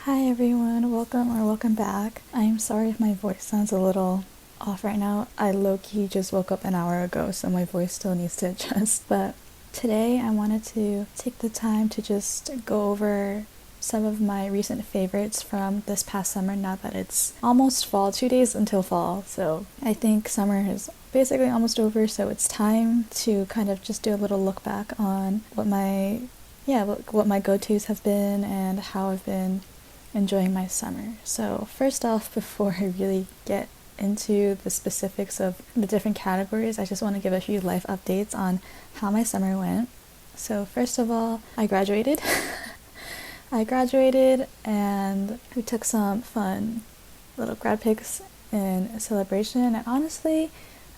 Hi everyone, welcome back. I'm sorry if my voice sounds a little off right now. I low-key just woke up an hour ago, so my voice still needs to adjust. But today I wanted to take the time to just go over some of my recent favorites from this past summer, now that it's almost fall, 2 days until fall. So I think summer is basically almost over, so it's time to kind of just do a little look back on what my go-tos have been and how I've been enjoying my summer. So first off, before I really get into the specifics of the different categories, I just want to give a few life updates on how my summer went. So first of all, I graduated. I graduated and we took some fun little grad pics in celebration, and honestly,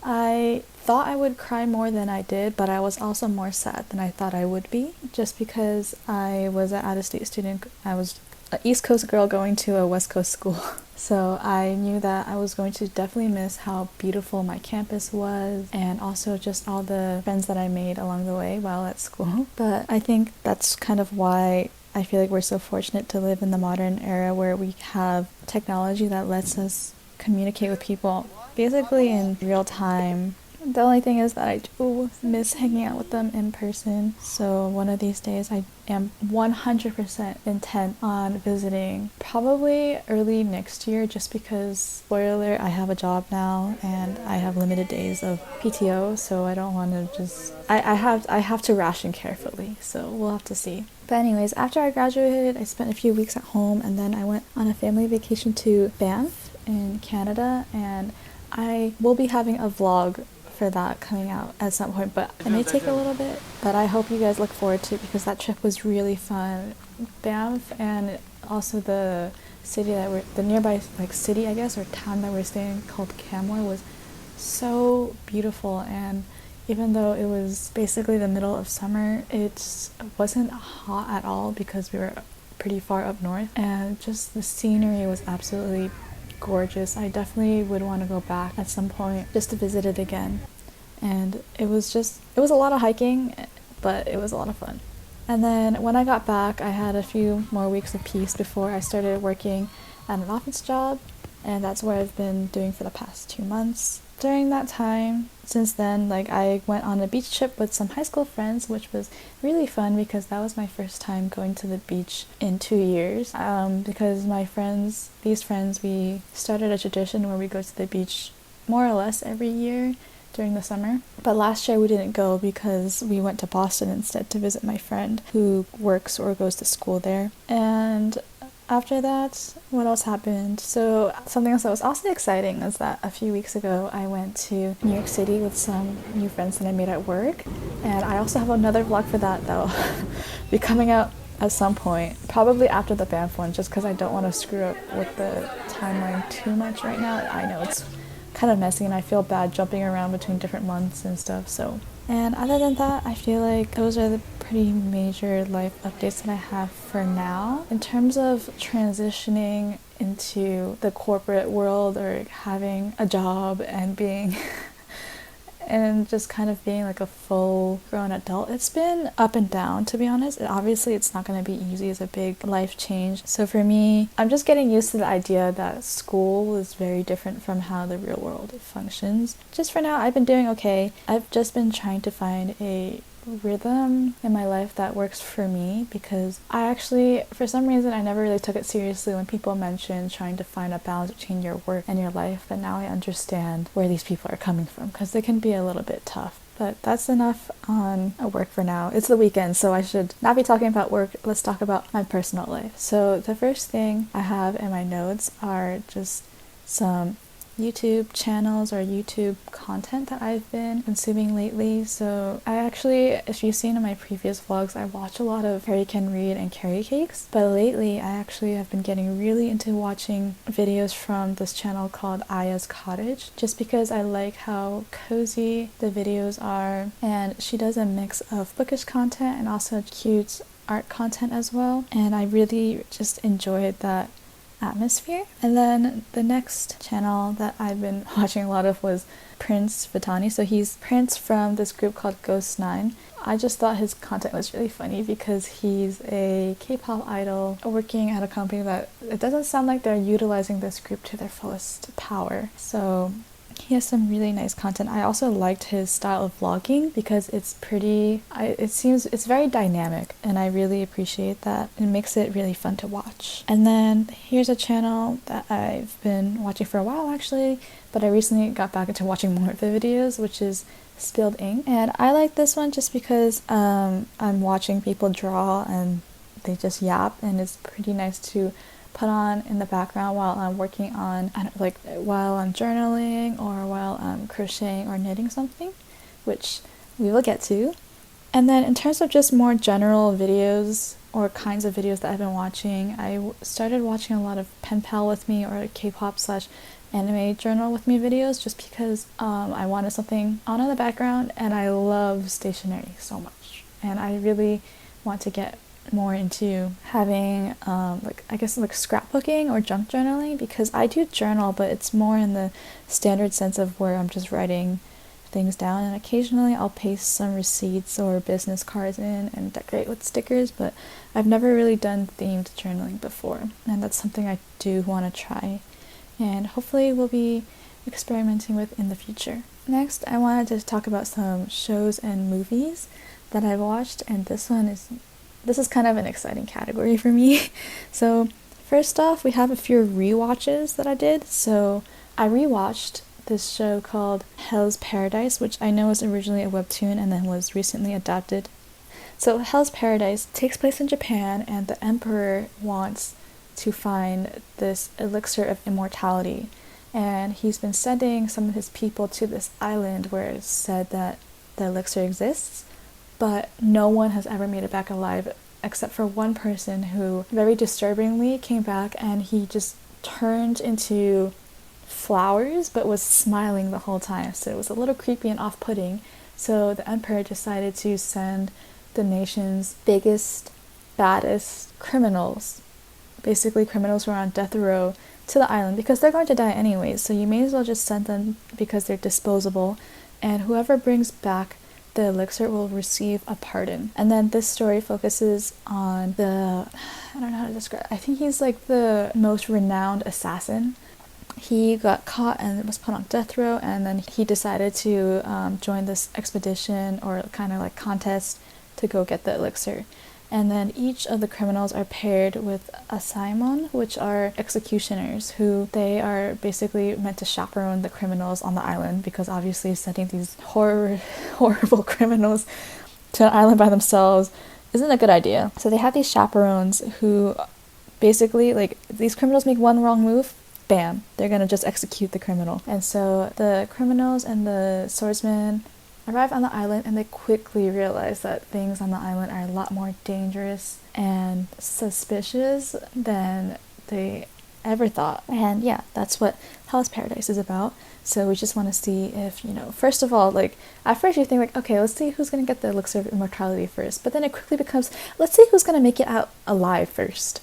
I thought I would cry more than I did, but I was also more sad than I thought I would be, just because I was an out-of-state student. I was an East Coast girl going to a West Coast school. So I knew that I was going to definitely miss how beautiful my campus was, and also just all the friends that I made along the way while at school. But I think that's kind of why I feel like we're so fortunate to live in the modern era, where we have technology that lets us communicate with people basically in real time. The only thing is that I do miss hanging out with them in person. So one of these days I am 100% intent on visiting, probably early next year, just because, spoiler alert, I have a job now and I have limited days of PTO, so I don't want to just I have to ration carefully, so we'll have to see. But anyways, after I graduated, I spent a few weeks at home, and then I went on a family vacation to Banff in Canada, and I will be having a vlog for that coming out at some point, but it may take a little bit, but I hope you guys look forward to it, because that trip was really fun. Banff, and also the nearby city, I guess, or town that we're staying, called Canmore, was so beautiful. And even though it was basically the middle of summer, it wasn't hot at all because we were pretty far up north, and just the scenery was absolutely gorgeous. I definitely would want to go back at some point just to visit it again. And it was a lot of hiking, but it was a lot of fun. And then when I got back, I had a few more weeks of peace before I started working at an office job, and that's what I've been doing for the past 2 months. During that time, since then, I went on a beach trip with some high school friends, which was really fun because that was my first time going to the beach in 2 years. Because these friends, we started a tradition where we go to the beach more or less every year during the summer. But last year we didn't go because we went to Boston instead to visit my friend who works or goes to school there. And after that, what else happened? So something else that was also exciting is that a few weeks ago I went to New York City with some new friends that I made at work, and I also have another vlog for that that'll be coming out at some point, probably after the Banff one, just because I don't want to screw up with the timeline too much right now. I know it's kind of messy and I feel bad jumping around between different months and stuff. So, and other than that, I feel like those are the pretty major life updates that I have for now. In terms of transitioning into the corporate world, or having a job and being and just kind of being like a full grown adult, it's been up and down, to be honest. Obviously it's not going to be easy. It's a big life change. So for me, I'm just getting used to the idea that school is very different from how the real world functions. Just for now, I've been doing okay. I've just been trying to find a rhythm in my life that works for me, because I actually, for some reason, I never really took it seriously when people mentioned trying to find a balance between your work and your life, but now I understand where these people are coming from, because they can be a little bit tough. But that's enough on work for now. It's the weekend, so I should not be talking about work. Let's talk about my personal life. So the first thing I have in my notes are just some YouTube channels or YouTube content that I've been consuming lately. So I actually, if you've seen in my previous vlogs, I watch a lot of Carrie Can Read and Carrie Cakes, but lately I actually have been getting really into watching videos from this channel called Aya's Cottage, just because I like how cozy the videos are, and she does a mix of bookish content and also cute art content as well, and I really just enjoyed that atmosphere. And then the next channel that I've been watching a lot of was Prince Vitani. So he's Prince from this group called Ghost 9. I just thought his content was really funny because he's a K-pop idol working at a company that it doesn't sound like they're utilizing this group to their fullest power. So he has some really nice content. I also liked his style of vlogging because it's it's very dynamic, and I really appreciate that. It makes it really fun to watch. And then here's a channel that I've been watching for a while actually, but I recently got back into watching more of the videos, which is Spilled Ink. And I like this one just because I'm watching people draw and they just yap, and it's pretty nice to put on in the background while I'm working on, while I'm journaling or while I'm crocheting or knitting something, which we will get to. And then in terms of just more general videos or kinds of videos that I've been watching, I started watching a lot of Pen Pal with me or K-pop/anime journal with me videos just because I wanted something on in the background, and I love stationery so much, and I really want to get more into having scrapbooking or junk journaling, because I do journal, but it's more in the standard sense of where I'm just writing things down, and occasionally I'll paste some receipts or business cards in and decorate with stickers, but I've never really done themed journaling before, and that's something I do want to try and hopefully we'll be experimenting with in the future. Next, I wanted to talk about some shows and movies that I've watched, and this is kind of an exciting category for me. So first off, we have a few rewatches that I did. So I rewatched this show called Hell's Paradise, which I know was originally a webtoon and then was recently adapted. So Hell's Paradise takes place in Japan, and the emperor wants to find this elixir of immortality, and he's been sending some of his people to this island where it's said that the elixir exists, but no one has ever made it back alive except for one person who very disturbingly came back, and he just turned into flowers but was smiling the whole time, so it was a little creepy and off-putting. So the emperor decided to send the nation's biggest, baddest criminals, basically criminals who are on death row, to the island because they're going to die anyways, so you may as well just send them because they're disposable, and whoever brings back the elixir will receive a pardon. And then this story focuses on I don't know how to describe, I think he's like the most renowned assassin. He got caught and was put on death row, and then he decided to join this expedition or kind of like contest to go get the elixir. And then each of the criminals are paired with a saimon, which are executioners, who they are basically meant to chaperone the criminals on the island, because obviously sending these horrible criminals to an island by themselves isn't a good idea. So they have these chaperones who basically, like, these criminals make one wrong move, bam, they're gonna just execute the criminal. And so the criminals and the swordsmen arrive on the island, and they quickly realize that things on the island are a lot more dangerous and suspicious than they ever thought. And yeah, that's what Hell's Paradise is about. So we just want to see if, first of all, like, at first you think, like, okay, let's see who's going to get the elixir of immortality first. But then it quickly becomes, let's see who's going to make it out alive first.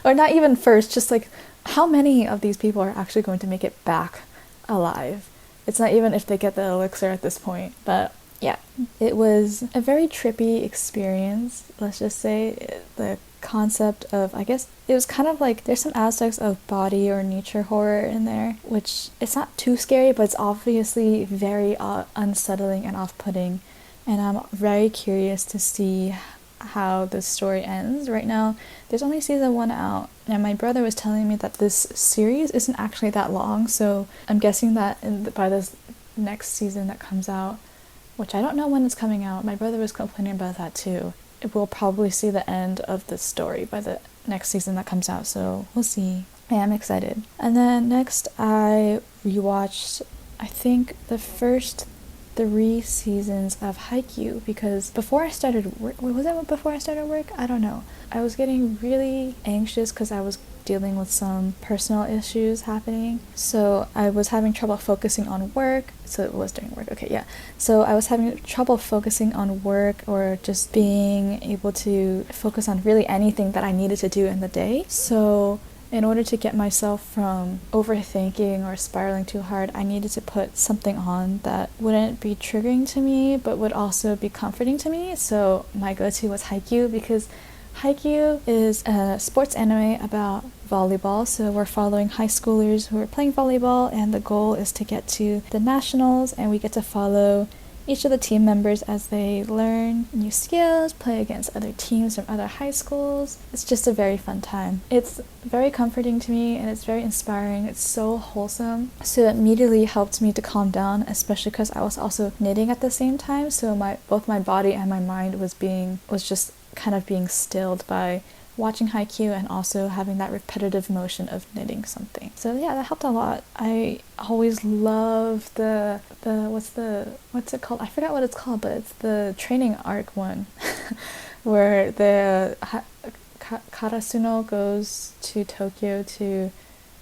Or not even first, just like, how many of these people are actually going to make it back alive? It's not even if they get the elixir at this point, but yeah. It was a very trippy experience, let's just say. The concept of, I guess, it was kind of like, there's some aspects of body or nature horror in there, which it's not too scary, but it's obviously very unsettling and off-putting, and I'm very curious to see how this story ends. Right now, there's only season 1 out, and my brother was telling me that this series isn't actually that long, so I'm guessing that by this next season that comes out, which I don't know when it's coming out, my brother was complaining about that too, we'll probably see the end of the story by the next season that comes out, so we'll see. I am excited. And then next, I rewatched, I think, the first 3 seasons of Haikyuu, because before I started work, was it before I started work? I don't know. I was getting really anxious because I was dealing with some personal issues happening, so I was having trouble focusing on work. So it was during work, okay, yeah. So I was having trouble focusing on work or just being able to focus on really anything that I needed to do in the day. So in order to get myself from overthinking or spiraling too hard, I needed to put something on that wouldn't be triggering to me but would also be comforting to me. So my go-to was Haikyuu, because Haikyuu is a sports anime about volleyball. So we're following high schoolers who are playing volleyball, and the goal is to get to the nationals, and we get to follow each of the team members as they learn new skills, play against other teams from other high schools. It's just a very fun time. It's very comforting to me, and it's very inspiring. It's so wholesome. So it immediately helped me to calm down, especially because I was also knitting at the same time. So both my body and my mind was just kind of being stilled by watching Haikyuu and also having that repetitive motion of knitting something. So yeah, that helped a lot. I always love the what's it called? I forgot what it's called, but it's the training arc one where the Karasuno goes to Tokyo to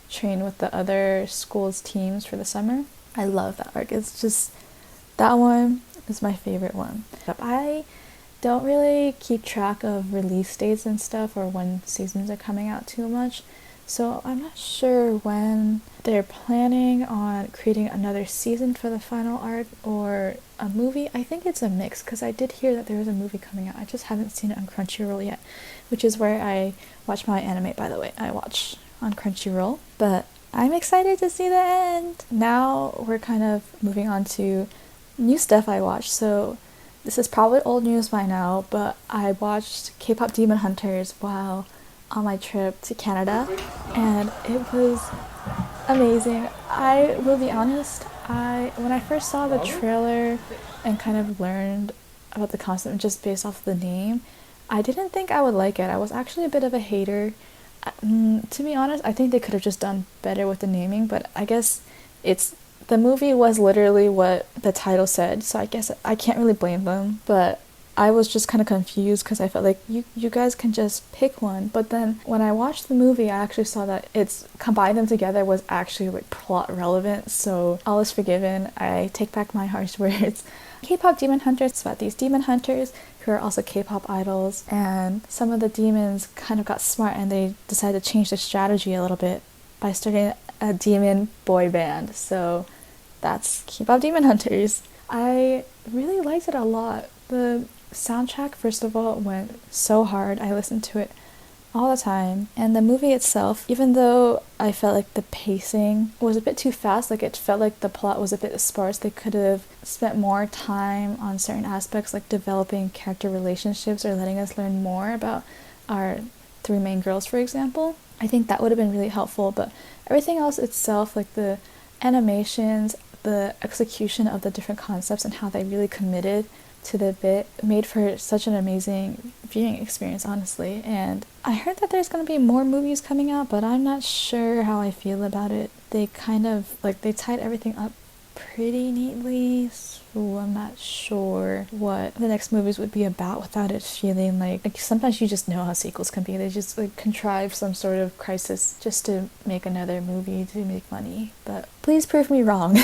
train with the other school's teams for the summer. I love that arc. It's just, that one is my favorite one. I don't really keep track of release dates and stuff or when seasons are coming out too much, so I'm not sure when they're planning on creating another season for the final arc or a movie. I think it's a mix, because I did hear that there was a movie coming out. I just haven't seen it on Crunchyroll yet, which is where I watch my anime, by the way. I watch on Crunchyroll, but I'm excited to see the end. Now we're kind of moving on to new stuff I watched. So this is probably old news by now, but I watched K-pop Demon Hunters while on my trip to Canada, and it was amazing. I will be honest, when I first saw the trailer and kind of learned about the concept just based off the name, I didn't think I would like it. I was actually a bit of a hater. To be honest, I think they could have just done better with the naming, but I guess the movie was literally what the title said, so I guess I can't really blame them. But I was just kind of confused because I felt like you guys can just pick one. But then when I watched the movie, I actually saw that it's combined them together was actually like plot relevant, so all is forgiven. I take back my harsh words. K-pop Demon Hunters, it's about these demon hunters who are also K-pop idols, and some of the demons kind of got smart and they decided to change their strategy a little bit by starting a demon boy band. So that's K-pop Demon Hunters. I really liked it a lot. The soundtrack, first of all, went so hard. I listened to it all the time. And the movie itself, even though I felt like the pacing was a bit too fast, like it felt like the plot was a bit sparse, they could have spent more time on certain aspects, like developing character relationships or letting us learn more about our three main girls, for example. I think that would have been really helpful, but everything else itself, like the animations, the execution of the different concepts and how they really committed to the bit made for such an amazing viewing experience, honestly. And I heard that there's going to be more movies coming out, but I'm not sure how I feel about it. They kind of, like, they tied everything up pretty neatly, so I'm not sure what the next movies would be about without it feeling like sometimes you just know how sequels can be. They just like contrive some sort of crisis just to make another movie to make money. But please prove me wrong.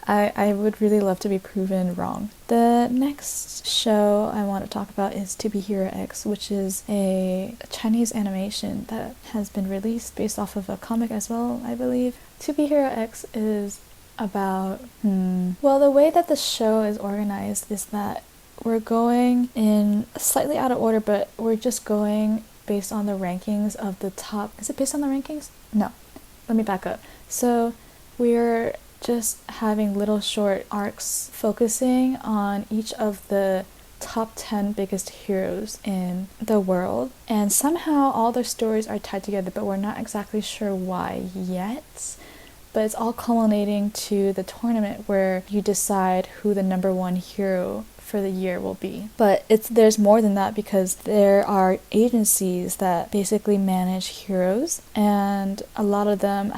I would really love to be proven wrong. The next show I want to talk about is To Be Hero X, which is a Chinese animation that has been released based off of a comic as well, I believe. To Be Hero X is about, well, the way that the show is organized is that we're going in slightly out of order, but we're just going based on the rankings of the top. Is it based on the rankings? No. Let me back up. So we're just having little short arcs focusing on each of the top 10 biggest heroes in the world, and somehow all their stories are tied together, but we're not exactly sure why yet. But it's all culminating to the tournament where you decide who the number one hero for the year will be. But there's more than that, because there are agencies that basically manage heroes, and a lot of them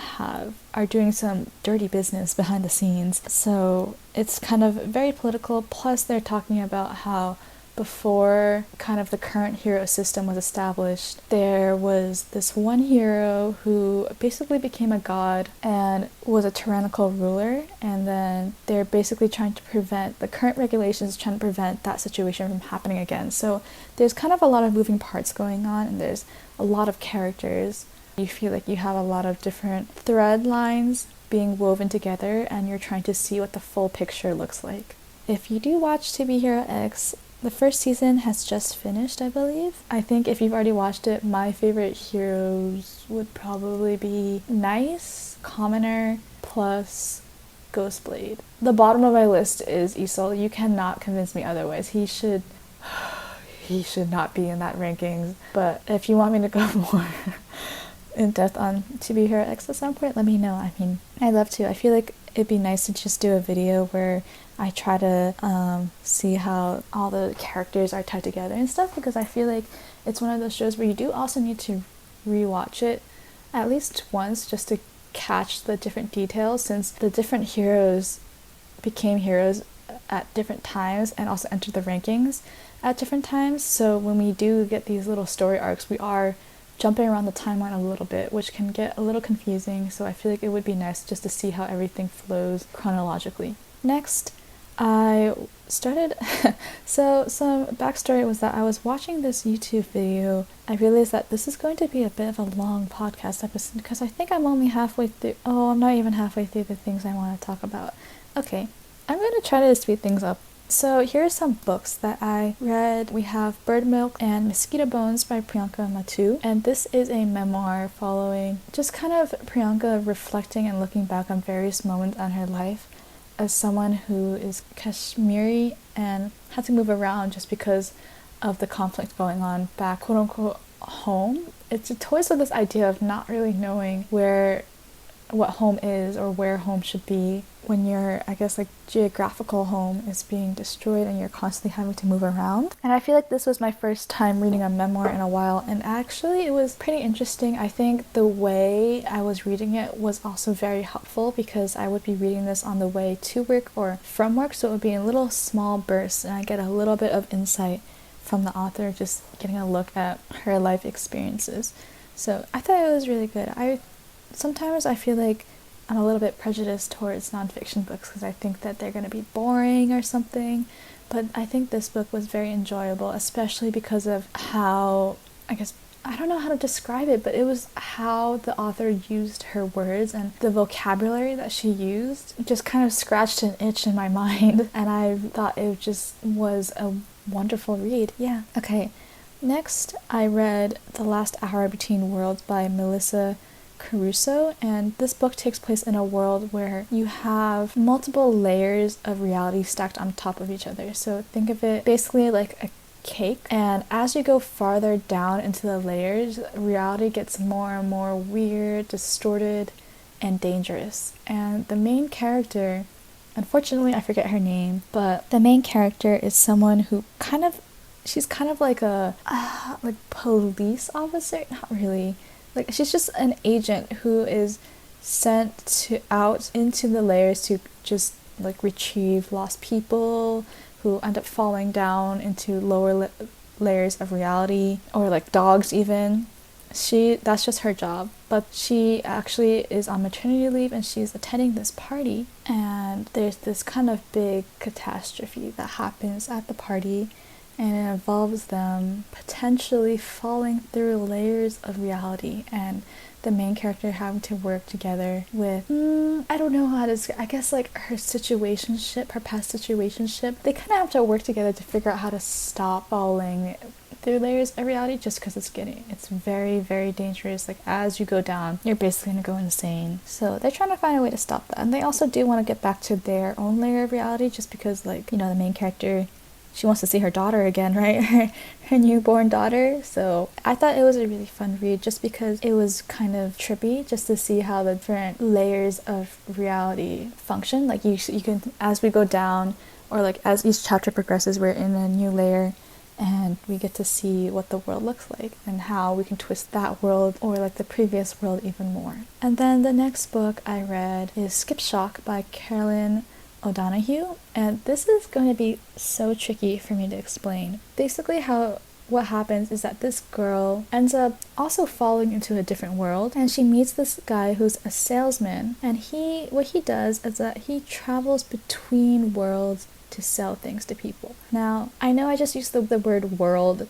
are doing some dirty business behind the scenes. So it's kind of very political, plus they're talking about how before kind of the current hero system was established, there was this one hero who basically became a god and was a tyrannical ruler, and then they're basically trying to prevent, the current regulations trying to prevent that situation from happening again. So there's kind of a lot of moving parts going on, and there's a lot of characters. You feel like you have a lot of different thread lines being woven together and you're trying to see what the full picture looks like. If you do watch To Be Hero X, the first season has just finished, I believe. I think if you've already watched it, my favorite heroes would probably be Nice, Commoner, plus Ghostblade. The bottom of my list is Isol. You cannot convince me otherwise. He should not be in that rankings. But if you want me to go more in depth on To Be Hero X at some point, let me know. I mean, I'd love to. I feel like it'd be nice to just do a video where I try to see how all the characters are tied together and stuff, because I feel like it's one of those shows where you do also need to rewatch it at least once just to catch the different details, since the different heroes became heroes at different times and also entered the rankings at different times. So when we do get these little story arcs, we are jumping around the timeline a little bit, which can get a little confusing. So I feel like it would be nice just to see how everything flows chronologically. Next, I started so some backstory was that I was watching this YouTube video. I realized that this is going to be a bit of a long podcast episode because I think I'm only halfway through. Oh, I'm not even halfway through the things I want to talk about. Okay, I'm going to try to speed things up. So here are some books that I read. We have Bird Milk and Mosquito Bones by Priyanka Mattu, and this is a memoir following just kind of Priyanka reflecting and looking back on various moments in her life as someone who is Kashmiri and had to move around just because of the conflict going on back, quote unquote, home. It's toys with this idea of not really knowing what home is or where home should be when your, I guess, like geographical home is being destroyed and you're constantly having to move around. And I feel like this was my first time reading a memoir in a while, and actually it was pretty interesting. I think the way I was reading it was also very helpful because I would be reading this on the way to work or from work, so it would be in little small bursts and I get a little bit of insight from the author, just getting a look at her life experiences. So I thought it was really good. Sometimes I feel like I'm a little bit prejudiced towards nonfiction books because I think that they're going to be boring or something, but I think this book was very enjoyable, especially because of how, I guess, I don't know how to describe it, but it was how the author used her words and the vocabulary that she used just kind of scratched an itch in my mind, and I thought it just was a wonderful read. Yeah. Okay. Next, I read The Last Hour Between Worlds by Melissa Caruso, and this book takes place in a world where you have multiple layers of reality stacked on top of each other. So think of it basically like a cake, and as you go farther down into the layers, reality gets more and more weird, distorted, and dangerous. And the main character, unfortunately I forget her name, but the main character is someone who she's kind of like a like police officer, not really. Like, she's just an agent who is sent out into the layers to just, like, retrieve lost people who end up falling down into lower layers of reality, or, like, dogs even. That's just her job. But she actually is on maternity leave and she's attending this party, and there's this kind of big catastrophe that happens at the party, and it involves them potentially falling through layers of reality and the main character having to work together with, I don't know how to, I guess like her past situationship. They kind of have to work together to figure out how to stop falling through layers of reality, just because it's very, very dangerous. Like, as you go down, you're basically gonna go insane. So they're trying to find a way to stop that, and they also do want to get back to their own layer of reality, just because, like, you know, the main character, she wants to see her daughter again, right? her newborn daughter. So I thought it was a really fun read just because it was kind of trippy just to see how the different layers of reality function. Like, you can, as we go down, or like as each chapter progresses, we're in a new layer and we get to see what the world looks like and how we can twist that world or like the previous world even more. And then the next book I read is Skip Shock by Carolyn O'Donoghue, and this is going to be so tricky for me to explain. Basically, what happens is that this girl ends up also falling into a different world, and she meets this guy who's a salesman, and what he does is that he travels between worlds to sell things to people. Now, I know I just used the word world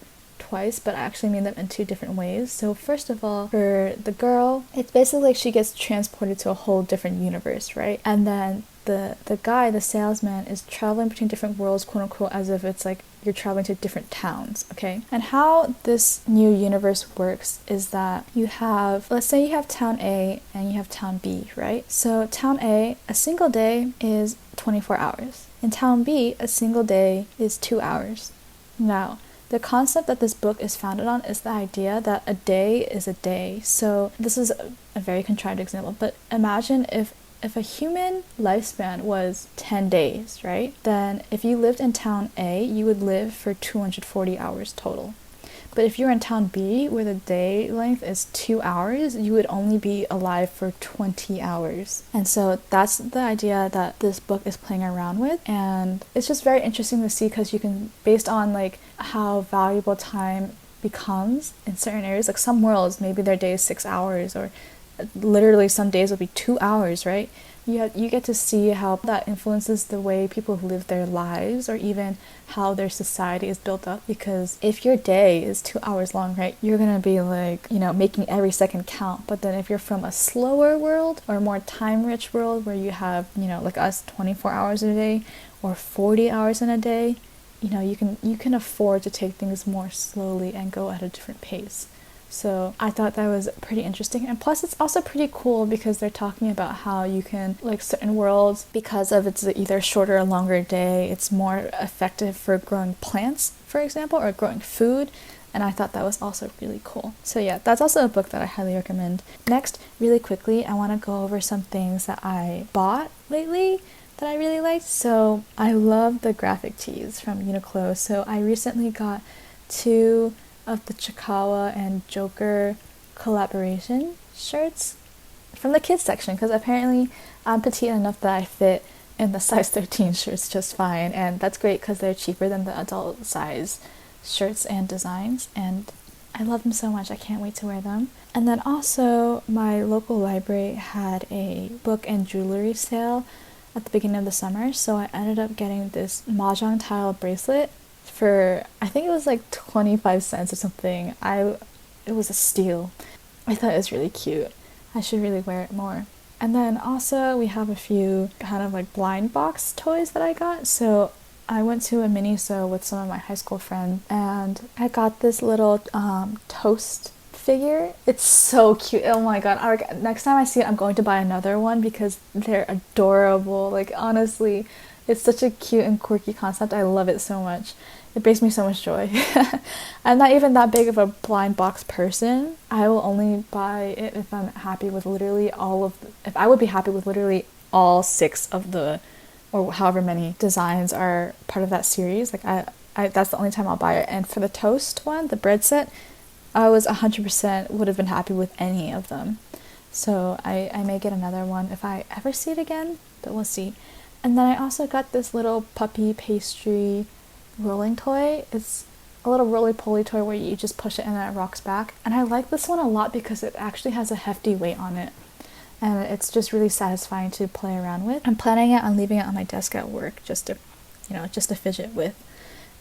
twice, but I actually mean them in two different ways. So first of all, for the girl, it's basically like she gets transported to a whole different universe, right? And then the guy, the salesman, is traveling between different worlds, quote unquote, as if it's like you're traveling to different towns, okay? And how this new universe works is that you have, let's say you have town A and you have town B, right? So town A, a single day is 24 hours. In town B, a single day is 2 hours. Now, the concept that this book is founded on is the idea that a day is a day. So this is a very contrived example, but imagine if a human lifespan was 10 days, right? Then if you lived in town A, you would live for 240 hours total. But if you're in town B, where the day length is 2 hours, you would only be alive for 20 hours. And so that's the idea that this book is playing around with. And it's just very interesting to see because you can, based on like how valuable time becomes in certain areas, like some worlds, maybe their day is 6 hours, or literally some days will be 2 hours, right? You get to see how that influences the way people live their lives, or even how their society is built up. Because if your day is 2 hours long, right, you're gonna be like, making every second count. But then if you're from a slower world or more time-rich world where you have, like us, 24 hours in a day or 40 hours in a day, you can afford to take things more slowly and go at a different pace. So I thought that was pretty interesting. And plus it's also pretty cool because they're talking about how you can, like certain worlds, because of it's either shorter or longer day, it's more effective for growing plants, for example, or growing food. And I thought that was also really cool. So yeah, that's also a book that I highly recommend. Next, really quickly, I want to go over some things that I bought lately that I really liked. So I love the graphic tees from Uniqlo. So I recently got 2 of the Chikawa and Joker collaboration shirts from the kids section, because apparently I'm petite enough that I fit in the size 13 shirts just fine, and that's great because they're cheaper than the adult size shirts and designs, and I love them so much. I can't wait to wear them. And then also my local library had a book and jewelry sale at the beginning of the summer, so I ended up getting this mahjong tile bracelet for, I think it was like 25 cents or something. It was a steal. I thought it was really cute. I should really wear it more. And then also we have a few kind of like blind box toys that I got. So I went to a Miniso with some of my high school friends, and I got this little toast figure. It's so cute. Oh my god. Next time I see it, I'm going to buy another one because they're adorable. Like honestly, it's such a cute and quirky concept. I love it so much. It brings me so much joy. I'm not even that big of a blind box person. I will only buy it if I'm happy with literally if I would be happy with literally all 6 of the, or however many designs are part of that series. Like I that's the only time I'll buy it. And for the toast one, the bread set, I was 100% would have been happy with any of them. So I may get another one if I ever see it again, but we'll see. And then I also got this little puppy pastry rolling toy. It's a little roly-poly toy where you just push it and then it rocks back. And I like this one a lot because it actually has a hefty weight on it. And it's just really satisfying to play around with. I'm planning on leaving it on my desk at work just to fidget with.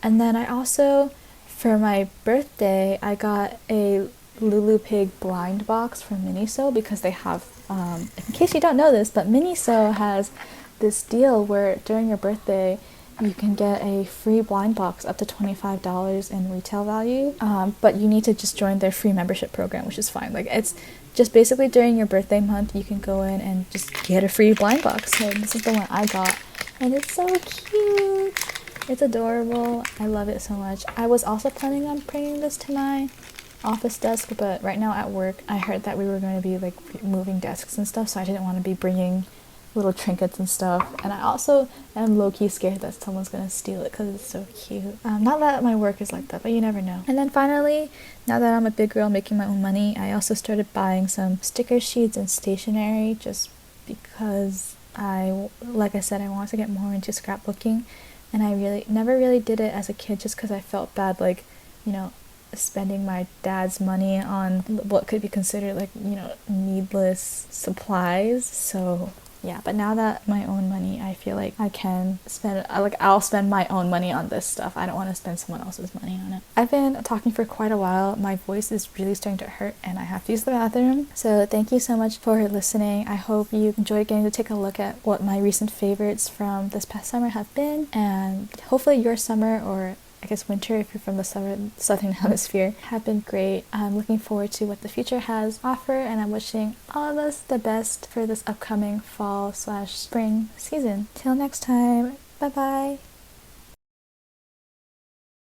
And then I also, for my birthday, I got a Lulu Pig blind box from Miniso because they have, in case you don't know this, but Miniso has this deal where during your birthday you can get a free blind box up to $25 in retail value, but you need to just join their free membership program, which is fine. Like it's just basically during your birthday month you can go in and just get a free blind box. So this is the one I got, and it's so cute. It's adorable. I love it so much. I was also planning on bringing this to my office desk, but right now at work I heard that we were going to be like moving desks and stuff, so I didn't want to be bringing little trinkets and stuff, and I also am low-key scared that someone's gonna steal it because it's so cute. Not that my work is like that, but you never know. And then finally, now that I'm a big girl making my own money, I also started buying some sticker sheets and stationery just because like I said, I want to get more into scrapbooking, and I never really did it as a kid just because I felt bad, like, spending my dad's money on what could be considered like, needless supplies. So yeah, but now that my own money, I feel like I can spend, like I'll spend my own money on this stuff. I don't want to spend someone else's money on it. I've been talking for quite a while. My voice is really starting to hurt and I have to use the bathroom. So thank you so much for listening. I hope you enjoyed getting to take a look at what my recent favorites from this past summer have been, and hopefully your summer, or I guess winter if you're from the southern hemisphere, have been great. I'm looking forward to what the future has to offer, and I'm wishing all of us the best for this upcoming fall/spring season. Till next time, bye bye.